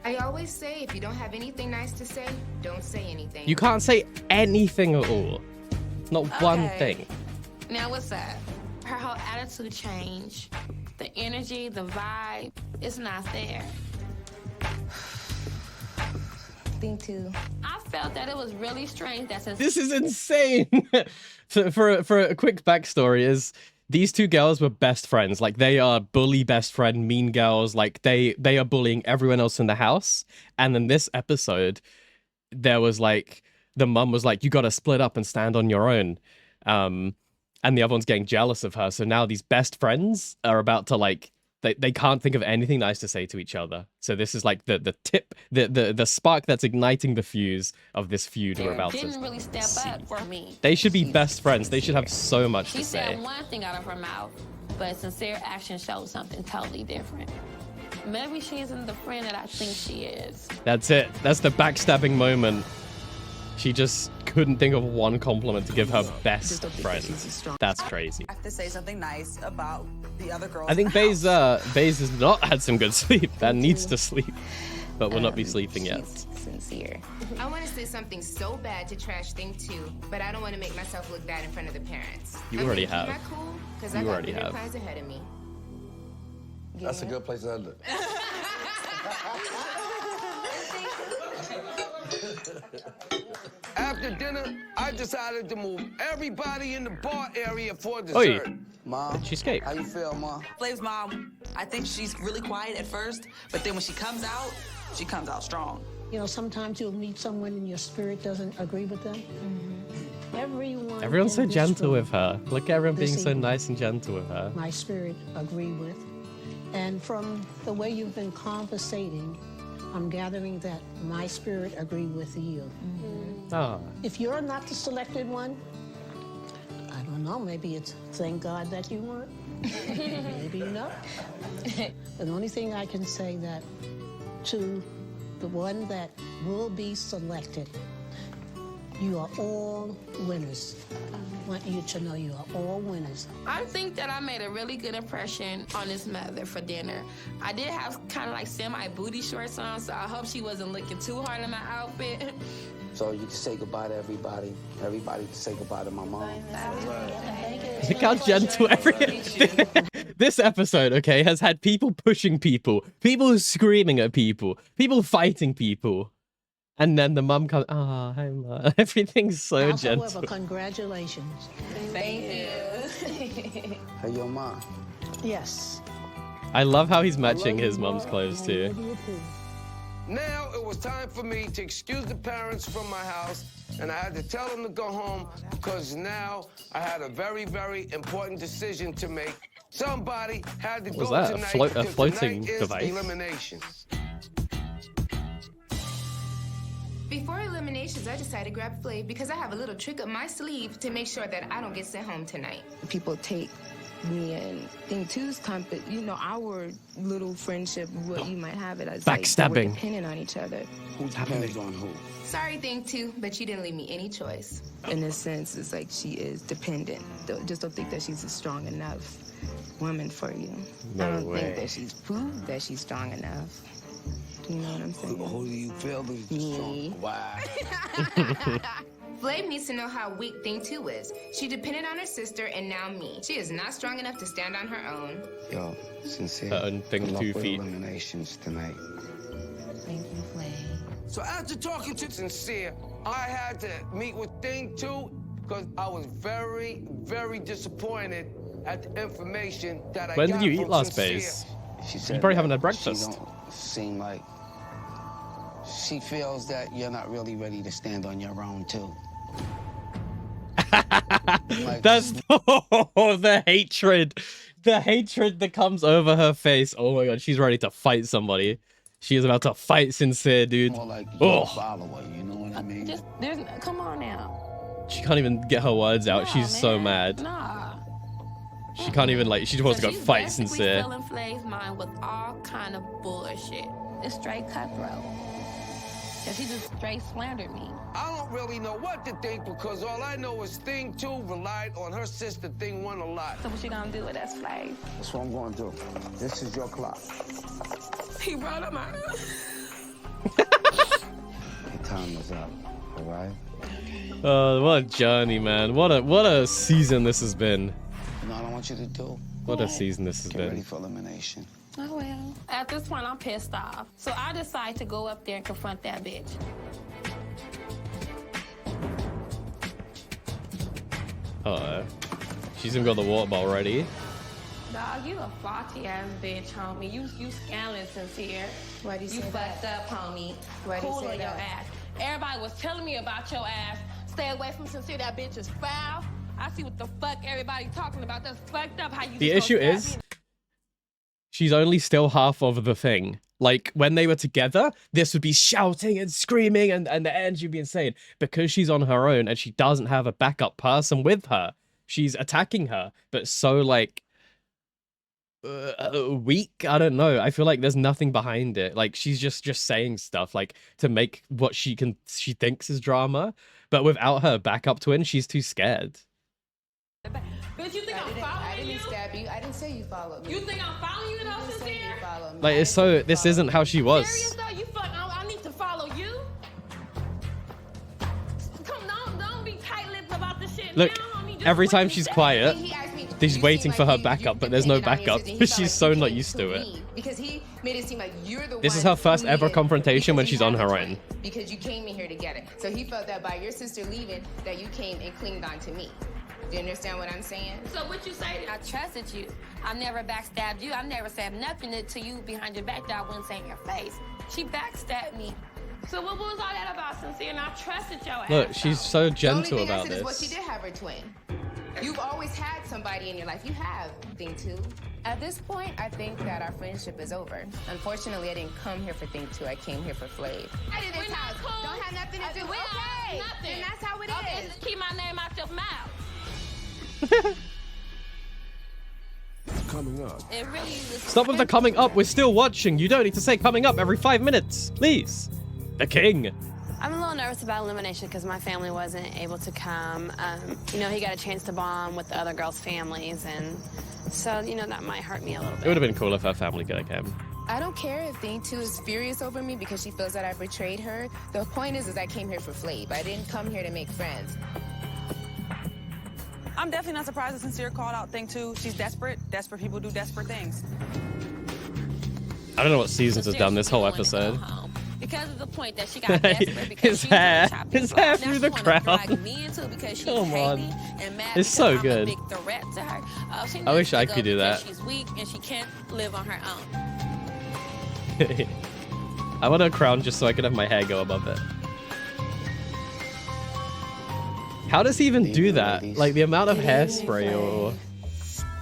I always say, if you don't have anything nice to say, don't say anything. You can't say anything at all. Not one thing. Now what's that? Her whole attitude changed. The energy, the vibe, it's not there. Thing 2. I felt that it was really strange that since This is insane. So for a quick backstory is these two girls were best friends. Like they are bully best friend, mean girls. Like they are bullying everyone else in the house. And in this episode, there was like the mum was like, you got to split up and stand on your own. And the other one's getting jealous of her. So now these best friends are about to like, they can't think of anything nice to say to each other. So this is like the tip, the spark that's igniting the fuse of this feud we're about didn't to really step up for me. They should be best friends. They should have so much She to say. said one thing out of her mouth, but sincere action showed something totally different. Maybe she isn't the friend that I think she is. That's it. That's the backstabbing moment. She just couldn't think of one compliment to give her best friend. That's crazy. I have to say something nice about the other girls. I think Baze has not had some good sleep and needs to sleep, but will not be sleeping yet. Sincere. I want to say something so bad to trash Thing 2, but I don't want to make myself look bad in front of the parents. You already have. Am I cool? Because I You got already bigger have. plans ahead of me. That's a good place to end it. After dinner, I decided to move everybody in the bar area for dessert. Oi. Mom, cheesecake. How you feel, Mom? Flav's mom, I think she's really quiet at first, but then when she comes out strong. You know, sometimes you'll meet someone and your spirit doesn't agree with them. Everyone's so in this gentle room with her. Look at everyone being this so evening, nice and gentle with her. my spirit agree with. And from the way you've been conversating, I'm gathering that my spirit agree with you. Ah. If you're not the selected one, I don't know, maybe it's thank God that you weren't. Maybe not. But the only thing I can say that to the one that will be selected, you are all winners. I want you to know you are all winners. I think that I made a really good impression on this mother for dinner. I did have kind of like semi-booty shorts on, so I hope she wasn't looking too hard in my outfit. So you can say goodbye to everybody. Everybody can say goodbye to my mom. Look how gentle this episode, okay, has had people pushing people, people screaming at people, people fighting people. And then the mum comes, oh, hi, Mom. Everything's so gentle. However, congratulations. Thank you. Hey, yo, Mom. Yes. I love how he's matching his mum's clothes too. Now it was time for me to excuse the parents from my house, and I had to tell them to go home because now I had a very, very important decision to make. Somebody had to What was go that? tonight. A floating tonight is device? elimination. Before eliminations, I decided to grab Flav because I have a little trick up my sleeve to make sure that I don't get sent home tonight. People take me and Thing 2's our little friendship, what you might have it as Backstabbing. Like, we're dependent on each other. Who depends on who? Sorry, Thing 2, but you didn't leave me any choice. In a sense, it's like she is dependent. Just don't think that she's a strong enough woman for you. No I don't way. think that she's proved that she's strong enough. You know what I'm saying? Who do you feel is Me. strong? Wow. Flav needs to know how weak Thing 2 is. She depended on her sister and now me. She is not strong enough to stand on her own. Yo, sincere. Thing good luck 2 with feet. eliminations tonight. Thank you, Flav. So after talking to Sincere, I had to meet with Thing 2 because I was very, very disappointed at the information that I When got did you eat from last Sincere. base? She You said probably that haven't had She breakfast. don't seem like she feels that you're not really ready to stand on your own too. That's the hatred. The hatred that comes over her face. Oh my god, she's ready to fight somebody. She is about to fight Sincere, dude. More like you're a Oh, follower, you know what I mean? Come on now. she can't even get her words out. She's so mad. Nah. She can't even like. She just wants to go She's fight basically Sincere. filling Flav's mind with all kind of bullshit. It's straight cutthroat. And she just straight slandered me. I don't really know what to think because all I know is Thing 2 relied on her sister Thing 1 a lot. So what you gonna do with us, Flav? That's what I'm going to do. This is your clock. He brought him out. Your time is up, all right? What a journey, man. What a season this has been. You know what I want you to do? What a season this has Get been. ready for elimination. Oh, well. At this point, I'm pissed off. So I decide to go up there and confront that bitch. She's even got the water bottle ready. Dog, you a faulty ass bitch, homie. You scandalous, Sincere. Why do you say You that? fucked up, homie. Why do you Cool say on your that? ass. Everybody was telling me about your ass. Stay away from Sincere. That bitch is foul. I see what the fuck everybody talking about. That's fucked up. How you The just issue gonna is, stab me? she's only still half of the thing. Like, when they were together, this would be shouting and screaming and the energy would be insane. Because she's on her own and she doesn't have a backup person with her, she's attacking her, but so, like, weak. I don't know. I feel like there's nothing behind it. Like, she's just saying stuff, like, to make what she thinks is drama. But without her backup twin, she's too scared. Bitch, you think I'm following I didn't you? stab you. I didn't say you followed me. You think I'm following you, though, Sincere? Like, it's so, this isn't how she was. Serious, though? You fuck, I need to follow you? Come on, don't be tight-lipped about this shit Look, now, homie. Just every what time you she's said. quiet, He asked me, she's you waiting seem for like her backup, but there's no dependent on your backup. sister, and he felt She's like so you not came used to it. me because he made it seem like you're the This one is her first who ever needed- confrontation when because she's you on have her a own. twin, because you came in here together. So he felt that by your sister leaving, that you came and clinged on to me. Do you understand what I'm saying? So what you say? I trusted you. I never backstabbed you. I never said nothing to you behind your back that I wouldn't say in your face. She backstabbed me. So what was all that about, Sincere? And I trusted your ass. Look, she's so The only gentle thing I about said is what she this. did have her twin. You've always had somebody in your life. You have, thing two. At this point, I think that our friendship is over. Unfortunately, I didn't come here for thing two. I came here for Flav. I did this house. Cool. Don't have nothing to do. We don't have Okay, nothing. then that's how it Okay, is. just keep my name out your mouth. Coming up. It really is. Stop with the coming up. We're still watching. You don't need to say coming up every 5 minutes. Please. The king. I'm a little nervous about elimination because my family wasn't able to come. You know, he got a chance to bond with the other girls' families, and so, you know, that might hurt me a little bit. It would have been cool if her family could have came. I don't care if thing two is furious over me because she feels that I betrayed her. The point is I came here for Flav. I didn't come here to make friends. I'm definitely not surprised that Sincere called out thing two. She's desperate. Desperate people do desperate things. I don't know what Seasons has done this whole episode. Because of the point that she got desperate because His hair. His hair Now through she the wanna crowd. drag me into it because she's Come on. Haley and mad It's because so I'm good. a big threat to her. She I wish needs to I go could do because that. She's weak and she can't live on her own. I want a crown just so I can have my hair go above it. How does he even do that? Like the amount of hairspray or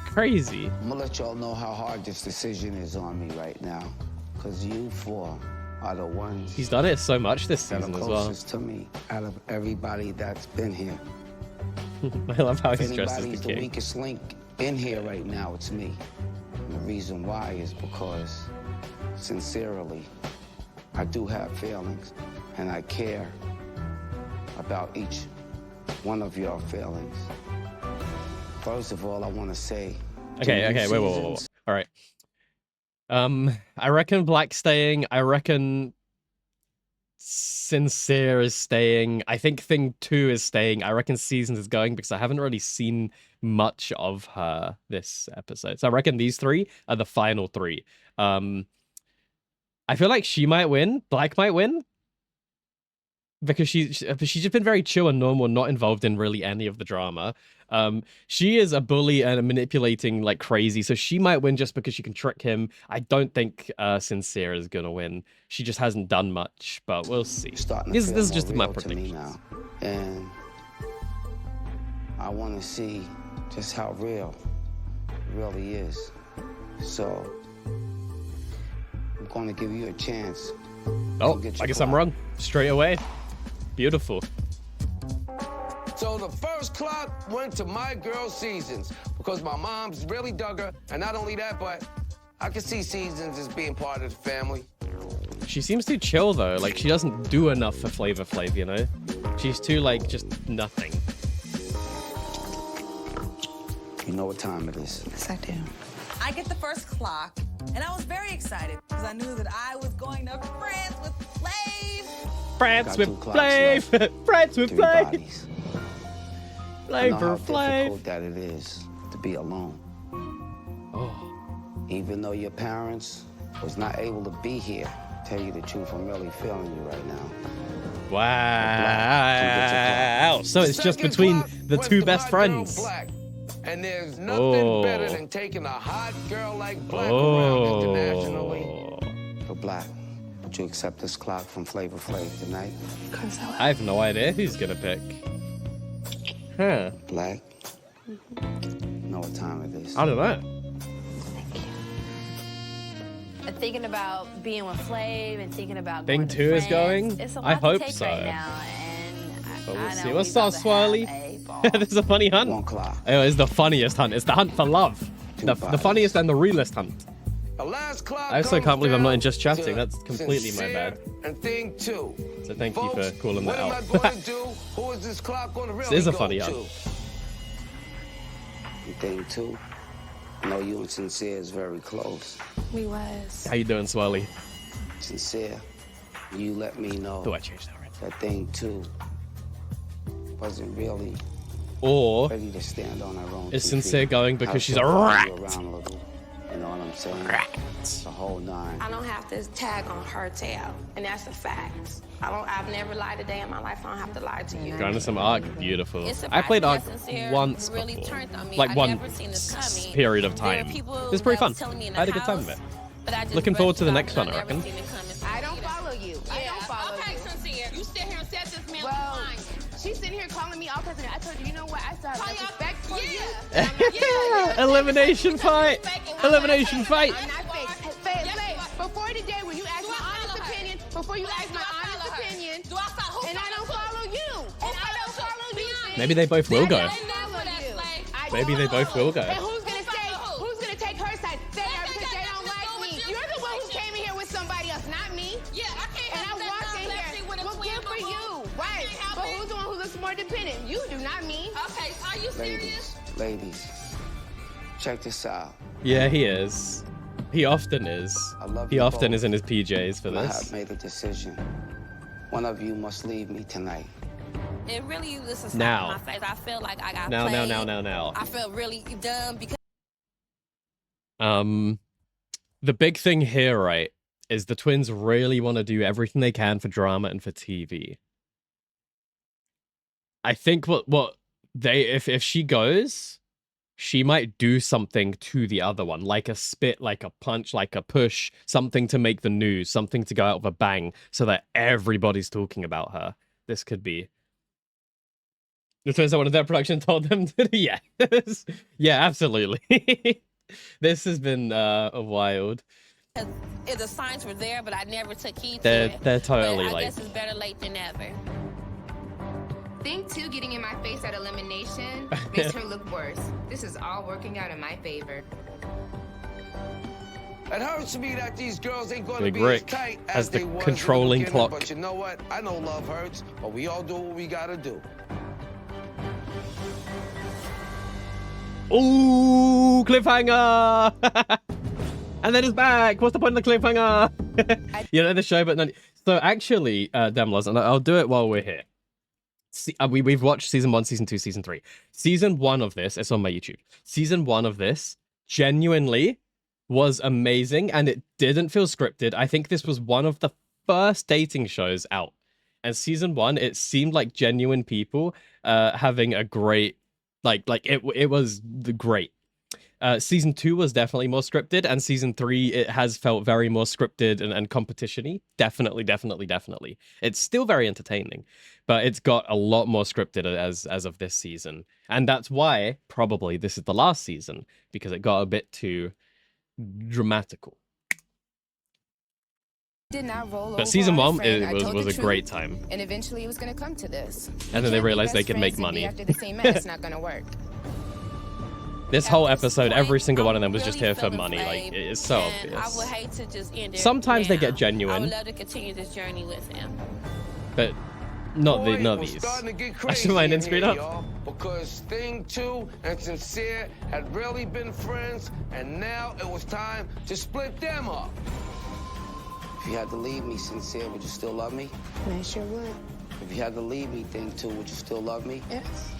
crazy. I'm gonna let y'all know how hard this decision is on me right now. Cause you four are the ones He's done it so much this that are season as well. closest to me out of everybody that's been here. I love how If he's dressed as anybody's the the king. weakest link in here right now, it's me. And the reason why is because, sincerely, I do have feelings, and I care about each one of your feelings. First of all, I want to say... Okay, wait. All right. I reckon Black's staying. I reckon Sincere is staying. I think Thing 2 is staying. I reckon Seasons is going because I haven't really seen much of her this episode. So I reckon these three are the final three. I feel like she might win. Black might win. Because she's just been very chill and normal, not involved in really any of the drama. She is a bully and manipulating like crazy, so she might win just because she can trick him. I don't think Sincere is gonna win. She just hasn't done much, but we'll see. This is just my prediction now, and I want to see just how real it really is. So I'm going to give you a chance. Oh, I guess I'm wrong. Straight away. Beautiful. So the first clock went to my girl Seasons because my mom's really dug her. And not only that, but I can see Seasons as being part of the family. She seems too chill though. Like she doesn't do enough for Flavor Flav, you know? She's too like just nothing. You know what time it is. Yes, I do. I get the first clock, And I was very excited because I knew that I was going to France with Flav. France with Flav! France with Flav! Flavor Flav. How difficult that it is to be alone. Oh. Even though your parents was not able to be here, tell you the truth, I'm really feeling you right now. Wow. So it's just between the two best friends. And there's nothing better than taking a hot girl like Black around internationally. But Black, would you accept this clock from Flavor Flav tonight? I have no idea who's gonna pick. Huh. Black, you know what time it is? I don't know. Thinking about being with Flav and thinking about Thing 2 is going? It's a lot I to hope take so. right now, But we'll I see. know What's we up, about to Swirly? This is a funny hunt. Oh, it's the funniest hunt. It's the hunt for love. The funniest and the realest hunt. I also can't believe I'm not in just chatting. That's completely my bad. And thing 2. So thank you for calling that out. Who is this clock going to really This is a funny hunt. Thing 2. I know you and Sincere is very close. We was. How you doing, Swirly? Sincere, you let me know I changed that thing 2 wasn't really Or ready to stand on her own. is Sincere going because she's a rat? You know what I'm saying? It's a whole 9. I don't have to tag on her tail, and that's a fact. I've never lied a day in my life. I don't have to lie to you. Going to some Ark, beautiful. It's I played Ark Sincere once really before, turned on me. like I one never seen this coming. period of There were time. people It was pretty that fun. was telling me in I had a the good time with house, it. but I just Looking forward to the brushed next it one, off I and reckon. never seen it coming. I don't follow you. I don't follow you. Sincere. You sit here and said this man Well, was lying. she's sitting here calling me all kinds of names. I told you, you know what? I still have respect for you. Elimination fight! Elimination fight! I'm not fake. Before today, when you asked my honest opinion, before you asked my honest opinion, and I don't follow you, and I don't follow you. Maybe they both will go. Maybe they both will go. And who's gonna take her side? They are because they don't like me. You're the one who came in here with somebody else, not me. Yeah, I can't. And I walked in here. Well, good for you, right? But who's the one who looks more dependent? You do, not me. Okay, are you serious? Ladies, check this out. Yeah, he is. He often is. He often is in his PJs for I this. have made a decision. One of you must leave me tonight. It really was a slap Now. in my face. I feel like I got Now. played. I felt really dumb because The big thing here, right, is the twins really want to do everything they can for drama and for TV. I think what they if she goes, she might do something to the other one, like a spit, like a punch, like a push, something to make the news, something to go out with a bang, so that everybody's talking about her. This could be. The twins that wanted their production told them to. Yeah, yeah, absolutely. This has been wild. the signs were there, but I never took heed to They're it. totally But I like. guess it's better late than never. Thing 2 getting in my face at elimination makes her look worse. This is all working out in my favor. It hurts me that these girls ain't going to Big be Rick as tight has as the they was controlling in the beginning, clock. But you know what? I know love hurts, but we all do what we gotta do. Ooh, cliffhanger! And then it's back. What's the point of the cliffhanger? You know the show, but none. So actually, Demlas, and I'll do it while we're here. We've watched season 1, season 2, season 3. Season 1 of this, it's on my YouTube. Season 1 of this genuinely was amazing, and it didn't feel scripted. I think this was one of the first dating shows out. And season 1, it seemed like genuine people having a great, it was great. Season 2 was definitely more scripted, and season 3 it has felt very more scripted and competition-y. Definitely. It's still very entertaining, but it's got a lot more scripted as of this season, and that's why probably this is the last season, because it got a bit too dramatical. Did not roll But season over 1 it was a great time, and eventually it was going to come to this. and then they realized they could make money. After the same man, it's not going to work. This whole episode, every single one of them was just here for money. Like, it is so And I obvious. would hate to just end it. Sometimes they now. get I genuine. would love to continue this journey with him. But Not boy, not was these. starting to get I crazy should mind in in screen here, up. y'all, because Thing 2 and Sincere had really been friends, and now it was time to split them up. If you had to leave me, Sincere, would you still love me? I sure would. If you had to leave me, Thing 2, would you still love me? Yes.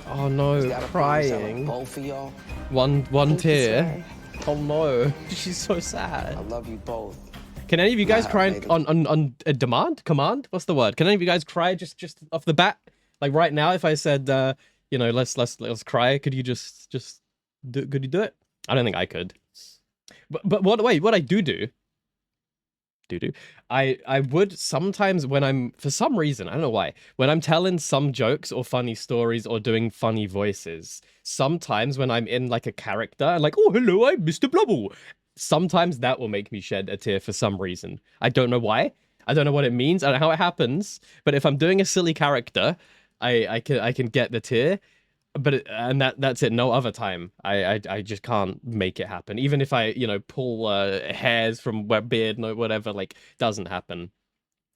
Oh no, Is that a promise out of crying. both of y'all? One tear. Oh no, she's so sad. I love you both. Can any of you guys cry on demand? Command? What's the word? Can any of you guys cry just off the bat? Like right now, if I said, you know, let's cry, could you could you do it? I don't think I could. But what I do. I would sometimes when I'm, for some reason, I don't know why, when I'm telling some jokes or funny stories or doing funny voices, sometimes when I'm in like a character and like, oh, hello, I'm Mr. Blubble. Sometimes that will make me shed a tear for some reason. I don't know why. I don't know what it means. I don't know how it happens. But if I'm doing a silly character, I can get the tear. But that's it. No other time. I just can't make it happen. Even if I, you know, pull hairs from my beard, no whatever, like doesn't happen.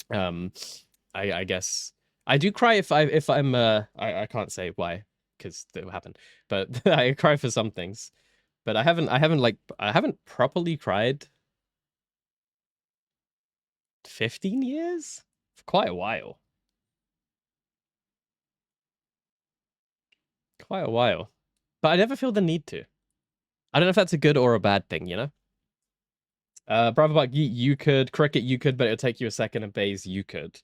I guess I do cry if I'm I can't say why because it will happen. But I cry for some things. But I haven't properly cried 15 years? For quite a while. Quite a while. But I never feel the need to. I don't know if that's a good or a bad thing, you know? Bravo Buck, you could. Cricket, you could, but it'll take you a second. And Baze, you could.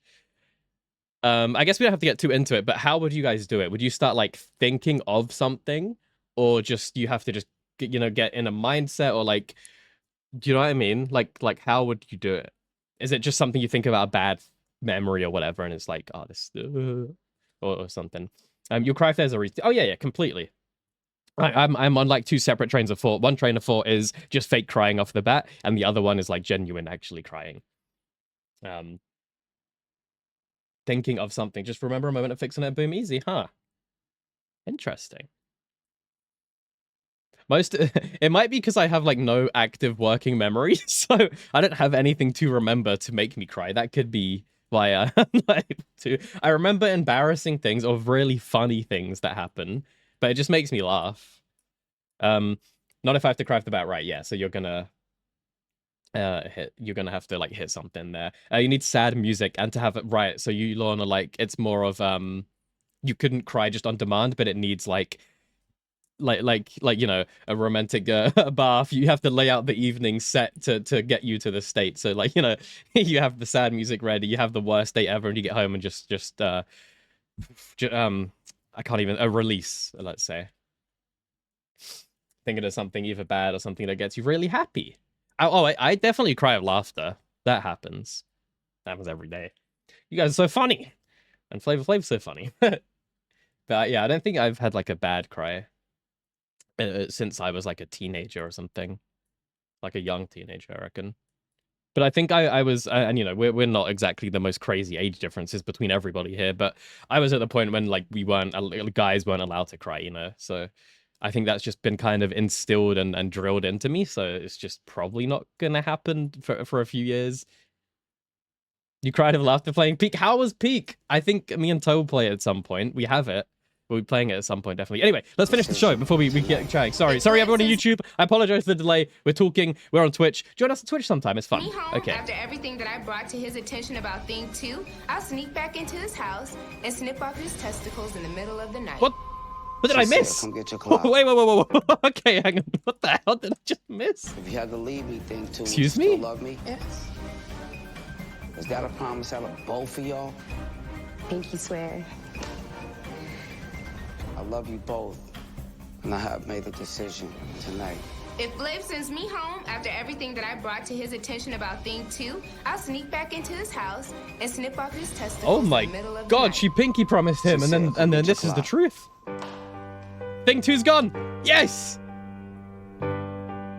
I guess we don't have to get too into it, but how would you guys do it? Would you start, like, thinking of something? Or just, you have to just, you know, get in a mindset? Or, like, do you know what I mean? Like how would you do it? Is it just something you think about a bad memory or whatever, and it's like, oh, this... or something. You'll cry if there's a reason. Oh, yeah, completely. I'm on like two separate trains of thought. One train of thought is just fake crying off the bat, and the other one is like genuine, actually crying. Thinking of something. Just remember a moment of fixing it, boom, easy, huh? Interesting. It might be because I have like no active working memory, so I don't have anything to remember to make me cry. That could be why I'm not able to. I remember embarrassing things or really funny things that happen, but it just makes me laugh. Not if I have to cry off the bat, right? Yeah, so you're gonna have to like hit something there. You need sad music and to have it right. So you, Lorna, like it's more of you couldn't cry just on demand, but it needs like you know, a romantic bath. You have to lay out the evening set to get you to the state. So like, you know, you have the sad music ready, you have the worst date ever, and you get home and just I can't even, a release, let's say. Thinking of something either bad or something that gets you really happy. I definitely cry of laughter. That happens. That happens every day. You guys are so funny. And Flavor Flav's so funny. But yeah, I don't think I've had like a bad cry since I was like a teenager or something, like a young teenager, I reckon. But I think I was, and you know, we're not exactly the most crazy age differences between everybody here, but I was at the point when like guys weren't allowed to cry, you know. So I think that's just been kind of instilled and drilled into me. So it's just probably not gonna happen for a few years. You cried of laughter playing Peak. How was Peak? I think me and Toe play it at some point. We have it. We'll be playing it at some point, definitely. Anyway, let's finish the show before we get chatting. Sorry, everyone on YouTube. I apologize for the delay. We're talking. We're on Twitch. Join us on Twitch sometime. It's fun. Okay. After everything that I brought to his attention about Thing 2, I'll sneak back into his house and snip off his testicles in the middle of the night. What? What did I miss? Come get your clock. Wait. Okay, hang on. What the hell did I just miss? If you had to leave me, Thing 2, Excuse would you me? still love me? Yes. Is that a promise out of both of y'all? Pinky swear. I love you both, and I have made the decision tonight. If Flav sends me home after everything that I brought to his attention about Thing 2, I'll sneak back into his house and snip off his testicles Oh my in the middle of the god, night. she pinky promised him, and then this is the truth. Thing 2's gone. Yes.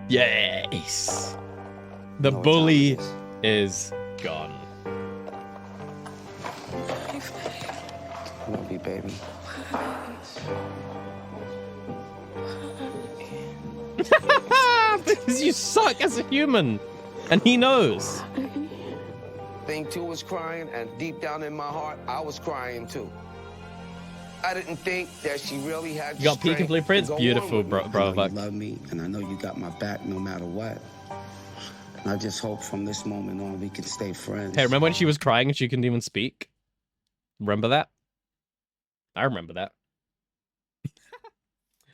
Yes. The bully is gone. I love you, baby. Because you suck as a human, and he knows. Thing 2 was crying, and deep down in my heart, I was crying too. I didn't think that she really had. You got Peak and Blueprints? Beautiful, bro. I know you love me, and I know you got my back no matter what. And I just hope from this moment on we can stay friends. Hey, remember when she was crying and she couldn't even speak? Remember that? I remember that.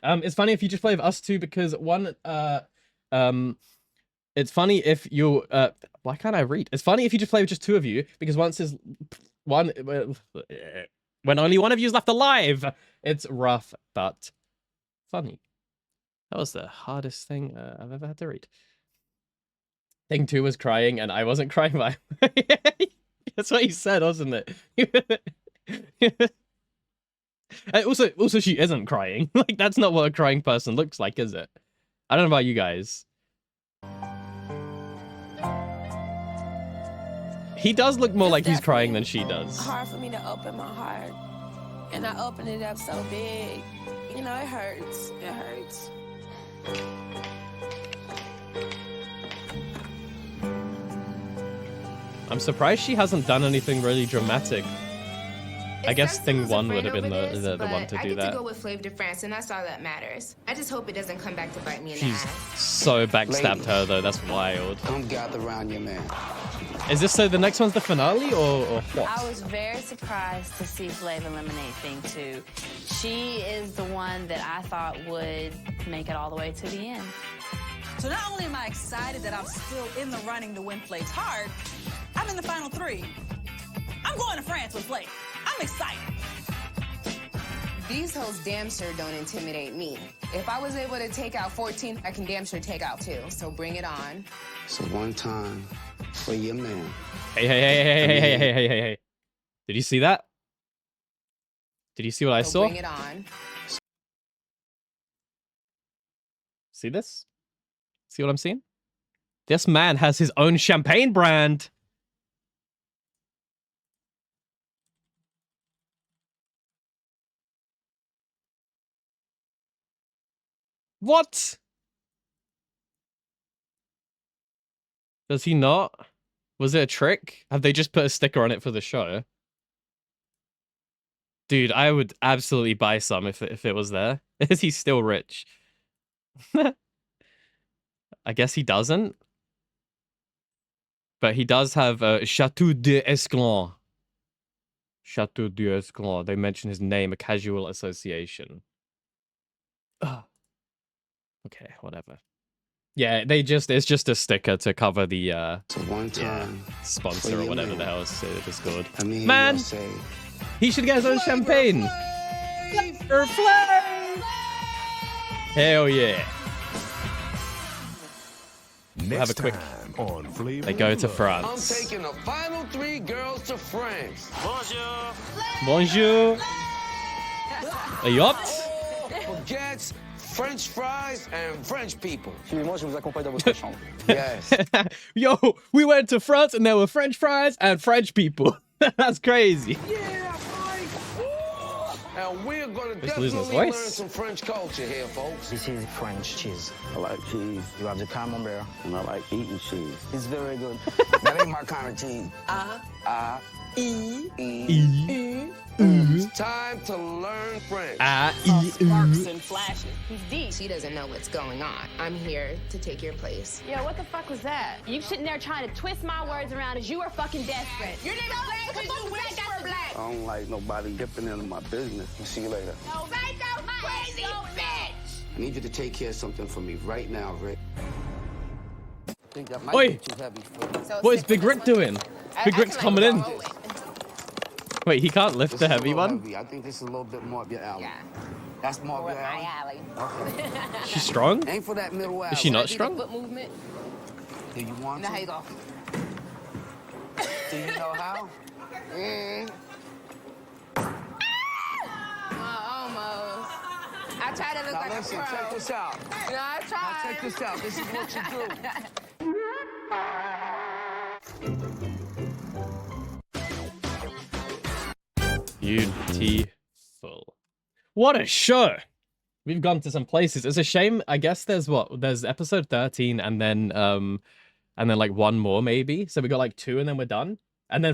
It's funny if you just play with us two because one, it's funny if you, why can't I read? It's funny if you just play with just two of you because once is one, when only one of you is left alive, it's rough, but funny. That was the hardest thing I've ever had to read. Thing 2 was crying and I wasn't crying, but that's what he said, wasn't it? Also, she isn't crying. Like, that's not what a crying person looks like, is it? I don't know about you guys. He does look more like he's crying than she does. Hard for me to open my heart, and I opened it up so big. You know, it hurts. It hurts. I'm surprised she hasn't done anything really dramatic. I guess thing 1 would have been the one to do I get that. to go with Flav de France, and that's all that matters. I just hope it doesn't come back to bite me in the She's ass. so backstabbed her though. That's wild. Come gather around your man. Is this so the next one's the finale or what? I was very surprised to see Flav eliminate Thing 2. She is the one that I thought would make it all the way to the end. So not only am I excited that I'm still in the running to win Flav's heart, I'm in the final 3. I'm going to France with Flav. I'm excited. These hoes damn sure don't intimidate me. If I was able to take out 14, I can damn sure take out 2. So bring it on. So one time for your man. Hey. Did you see that? Did you see what I saw? Bring it on. See this? See what I'm seeing? This man has his own champagne brand. What? Does he not? Was it a trick? Have they just put a sticker on it for the show? Dude, I would absolutely buy some if it was there. Is he still rich? I guess he doesn't. But he does have Chateau d'Esclans. Chateau d'Esclans. They mention his name, a casual association. Ugh. Okay, whatever. Yeah, it's just a sticker to cover the sponsor or whatever the hell it's called. Man, he should get his own champagne. Flav! Hell yeah. We'll have a quick. They go to France. I'm taking the final 3 girls to France. Bonjour. Bonjour. A yacht? Baguettes, French fries, and French people. Suivez-moi, je vous accompagne dans votre chambre. Yes. Yo, we went to France and there were French fries and French people. That's crazy. Yeah, and we're gonna Just losing definitely his learn voice. some French culture here, folks. This is French cheese. I like cheese. You have the camembert. And I like eating cheese. It's very good. That ain't my kind of cheese. It's time to learn French. Sparks and flashes. He's deep. She doesn't know what's going on. I'm here to take your place. Yo, what the fuck was that? You sitting there trying to twist my words around as you are fucking desperate. You're not black because you wish for black. I don't like nobody dipping into my business. I'll see you later. No, psycho, crazy bitch. I need you to take care of something for me right now, Rick. I think that might Oi. be too heavy for you. What is Big Rick doing? Big Rick's coming in. Wait, he can't lift the heavy one? I think this is a little bit more up your alley. Yeah. That's more up your alley. Okay. She's strong? Ain't for that middle alley. Is she not strong? Foot movement. Do you want Now to? how you go? Do you know how? Almost. I try to look Now like listen, a pro. check this out. No, I tried. Now check this out. This is what you Beautiful. What a show! We've gone to some places. It's a shame. I guess there's episode 13 and then like one more maybe. So we got like 2 and then we're done. And then